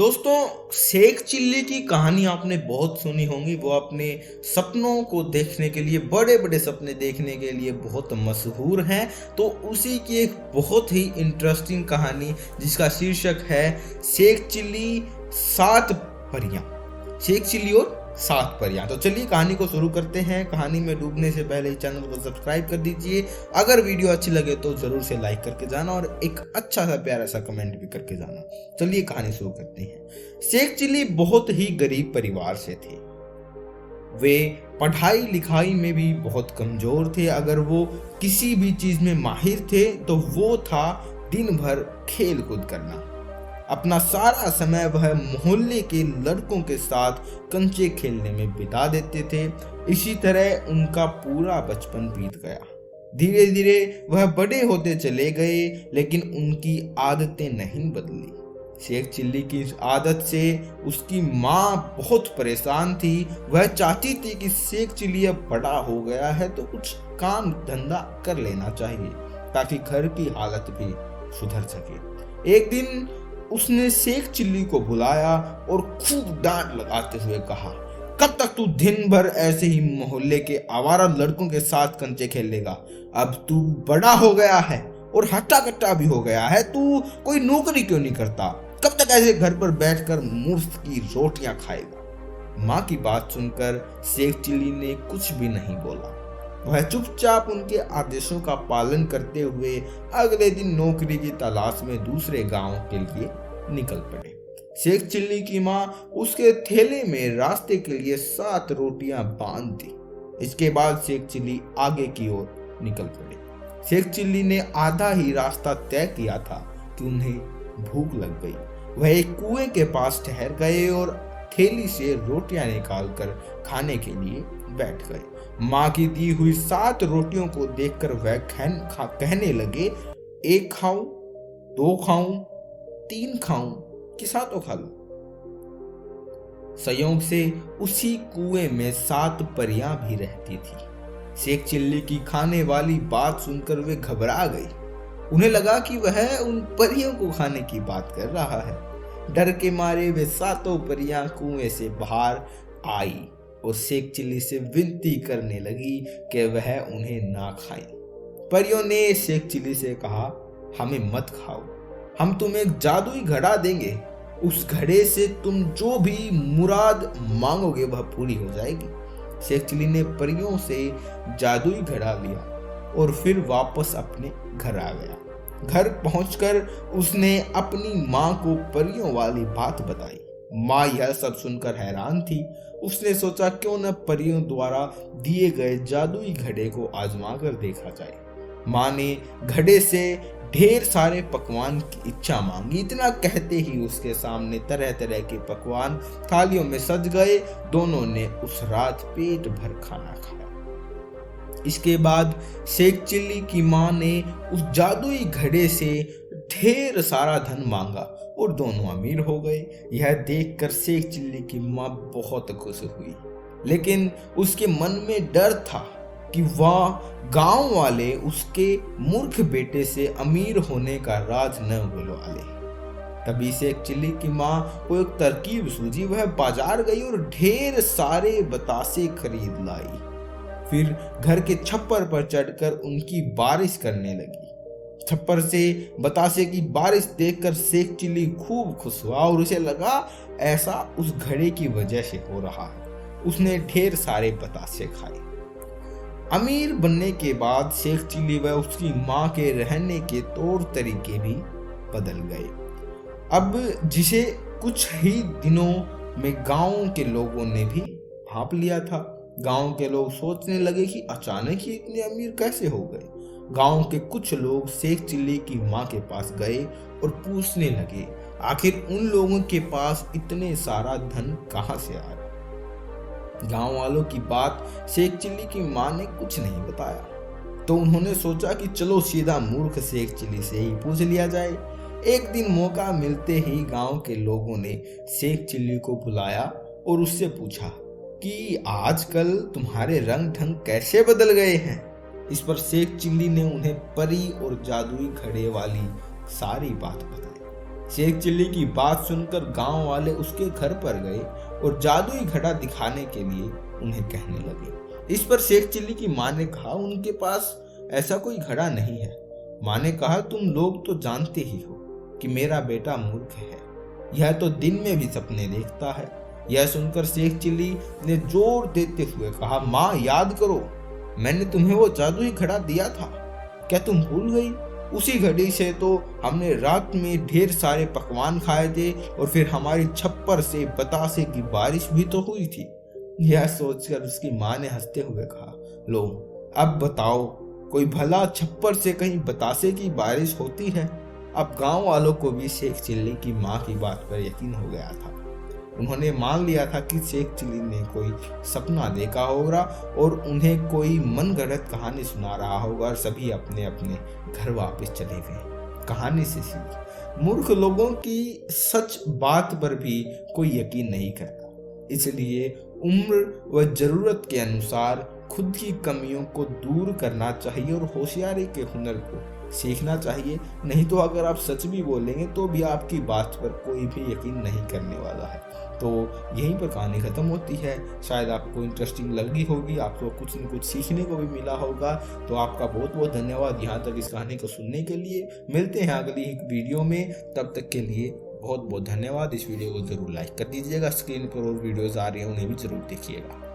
दोस्तों, शेख चिल्ली की कहानी आपने बहुत सुनी होंगी। वो अपने सपनों को देखने के लिए, बड़े बड़े सपने देखने के लिए बहुत मशहूर हैं। तो उसी की एक बहुत ही इंटरेस्टिंग कहानी जिसका शीर्षक है शेख चिल्ली सात परियां। शेख चिल्ली और सात परियां। तो चलिए कहानी को शुरू करते हैं। कहानी में डूबने से पहले चैनल को सब्सक्राइब कर दीजिए। अगर वीडियो अच्छी लगे तो जरूर से लाइक करके जाना और एक अच्छा सा प्यारा सा कमेंट भी करके जाना। चलिए कहानी शुरू करते हैं। शेख चिल्ली बहुत ही गरीब परिवार से थे। वे पढ़ाई लिखाई में भी बहुत कमजोर थे। अगर वो किसी भी चीज में माहिर थे तो वो था दिन भर खेल कूद करना। अपना सारा समय वह मोहल्ले के लड़कों के साथ कंचे खेलने में बिता देते थे। इसी तरह उनका पूरा बचपन बीत गया। धीरे धीरे वह बड़े होते चले गए, लेकिन उनकी आदतें नहीं बदली। शेख चिल्ली की इस आदत से उसकी माँ बहुत परेशान थी। वह चाहती थी कि शेख चिल्ली अब बड़ा हो गया है तो कुछ काम धंधा कर लेना चाहिए ताकि घर की हालत भी सुधर सके। एक दिन उसने शेख चिल्ली को बुलाया और खूब डांट लगाते हुए कहा, कब तक तू दिन भर ऐसे ही मोहल्ले के आवारा लड़कों के साथ कंचे खेलेगा? अब तू बड़ा हो गया है और हट्टा कट्टा भी हो गया है। तू कोई नौकरी क्यों नहीं करता? कब तक ऐसे घर पर बैठकर मुफ्त की रोटियां खाएगा? माँ की बात सुनकर शेख चिल्ली ने कुछ भी नहीं बोला। वह चुपचाप उनके आदेशों का पालन करते हुए अगले दिन नौकरी की तलाश में दूसरे गांव के लिए निकल पड़े। शेख चिल्ली की माँ उसके थैले में रास्ते के लिए 7 रोटियां बांध दी। इसके बाद शेख चिल्ली आगे की ओर निकल पड़े। शेख चिल्ली ने आधा ही रास्ता तय किया था कि उन्हें भूख लग गई। वह एक कुएं के पास ठहर गए और थैली से रोटियां निकालकर खाने के लिए बैठ गए। माँ की दी हुई 7 रोटियों को देखकर वह कहने लगे, 1 खाऊं, 2 खाऊं, 3 खाऊं कि 7 खा लूं? संयोग से उसी कुएं में 7 परियां भी रहती थी। शेख चिल्ली की खाने वाली बात सुनकर वे घबरा गई। उन्हें लगा कि वह उन परियों को खाने की बात कर रहा है। डर के मारे वे 7 परियां कुएं से बाहर आई और शेख चिल्ली से विनती करने लगी कि वह उन्हें ना खाए। परियों ने शेख चिल्ली से कहा, हमें मत खाओ, हम तुम्हें एक जादुई घड़ा देंगे। उस घड़े से तुम जो भी मुराद मांगोगे वह पूरी हो जाएगी। शेख चिल्ली ने परियों से जादुई घड़ा लिया और फिर वापस अपने घर आ गया। घर पहुंचकर उसने अपनी माँ को परियों वाली बात बताई। माँ यह सब सुनकर हैरान थी। उसने सोचा क्यों न परियों द्वारा दिए गए जादुई घड़े को आजमा कर देखा जाए। माँ ने घड़े से ढेर सारे पकवान की इच्छा मांगी। इतना कहते ही उसके सामने तरह तरह के पकवान थालियों में सज गए। दोनों ने उस रात पेट भर खाना खाया। इसके बाद शेख चिल्ली की माँ ने उस जादुई घड़े से ढेर सारा धन मांगा और दोनों अमीर हो गए। यह देखकर शेख चिल्ली की माँ बहुत खुश हुई, लेकिन उसके मन में डर था कि वह गांव वाले उसके मूर्ख बेटे से अमीर होने का राज न बुलवा ले। तभी शेख चिल्ली की माँ को एक तरकीब सूझी। वह बाजार गई और ढेर सारे बतासे खरीद लाई। फिर घर के छप्पर पर चढ़कर उनकी बारिश करने लगी। छप्पर से बतासे की बारिश देखकर शेख चिल्ली खूब खुश हुआ और उसे लगा ऐसा उस घड़े की वजह से हो रहा है। उसने ढेर सारे बतासे खाए। अमीर बनने के बाद शेख चिल्ली व उसकी माँ के रहने के तौर तरीके भी बदल गए। अब जिसे कुछ ही दिनों में गांव के लोगों ने भी भांप लिया था। गांव के लोग सोचने लगे कि अचानक ही इतने अमीर कैसे हो गए। गांव के कुछ लोग शेख चिल्ली की माँ के पास गए और पूछने लगे, आखिर उन लोगों के पास इतने सारा धन कहाँ से आ रहा? गांव वालों की बात शेख चिल्ली की माँ ने कुछ नहीं बताया। तो उन्होंने सोचा कि चलो सीधा मूर्ख शेख चिल्ली से ही पूछ लिया जाए। एक दिन मौका मिलते ही गांव के लोगों ने शेख चिल्ली को बुलाया और उससे पूछा कि आजकल तुम्हारे रंग ढंग कैसे बदल गए हैं। इस पर शेख चिल्ली ने उन्हें परी और जादुई घड़े वाली सारी बात बताई। शेख चिल्ली की बात सुनकर गांव वाले उसके घर पर गए और जादुई घड़ा दिखाने के लिए उन्हें कहने लगे। इस पर शेख चिल्ली की माँ ने कहा, उनके पास ऐसा कोई घड़ा नहीं है। माँ ने कहा, तुम लोग तो जानते ही हो कि मेरा बेटा मूर्ख है, यह तो दिन में भी सपने देखता है। यह सुनकर शेख चिल्ली ने जोर देते हुए कहा, माँ याद करो, मैंने तुम्हें वो जादुई घड़ा दिया था, क्या तुम भूल गई? उसी घड़ी से तो हमने रात में ढेर सारे पकवान खाए थे और फिर हमारी छप्पर से बतासे की बारिश भी तो हुई थी। यह सोचकर उसकी माँ ने हंसते हुए कहा, लो अब बताओ, कोई भला छप्पर से कहीं बतासे की बारिश होती है? अब गांव वालों को भी शेख चिल्ली की माँ की बात पर यकीन हो गया था। उन्होंने मान लिया था कि शेख चिल्ली ने कोई सपना देखा होगा और उन्हें कोई मनगढ़ंत कहानी सुना रहा होगा और सभी अपने अपने घर वापस चले गए। कहानी से सीख, मूर्ख लोगों की सच बात पर भी कोई यकीन नहीं करता, इसलिए उम्र व जरूरत के अनुसार खुद की कमियों को दूर करना चाहिए और होशियारी के हुनर को सीखना चाहिए। नहीं तो अगर आप सच भी बोलेंगे तो भी आपकी बात पर कोई भी यकीन नहीं करने वाला है। तो यहीं पर कहानी खत्म होती है। शायद आपको इंटरेस्टिंग लगी होगी, आपको कुछ न कुछ सीखने को भी मिला होगा। तो आपका बहुत बहुत धन्यवाद यहाँ तक इस कहानी को सुनने के लिए। मिलते हैं अगली एक वीडियो में, तब तक के लिए बहुत बहुत धन्यवाद। इस वीडियो को जरूर लाइक कर दीजिएगा। स्क्रीन पर और वीडियोज आ रही हैं, उन्हें भी जरूर देखिएगा।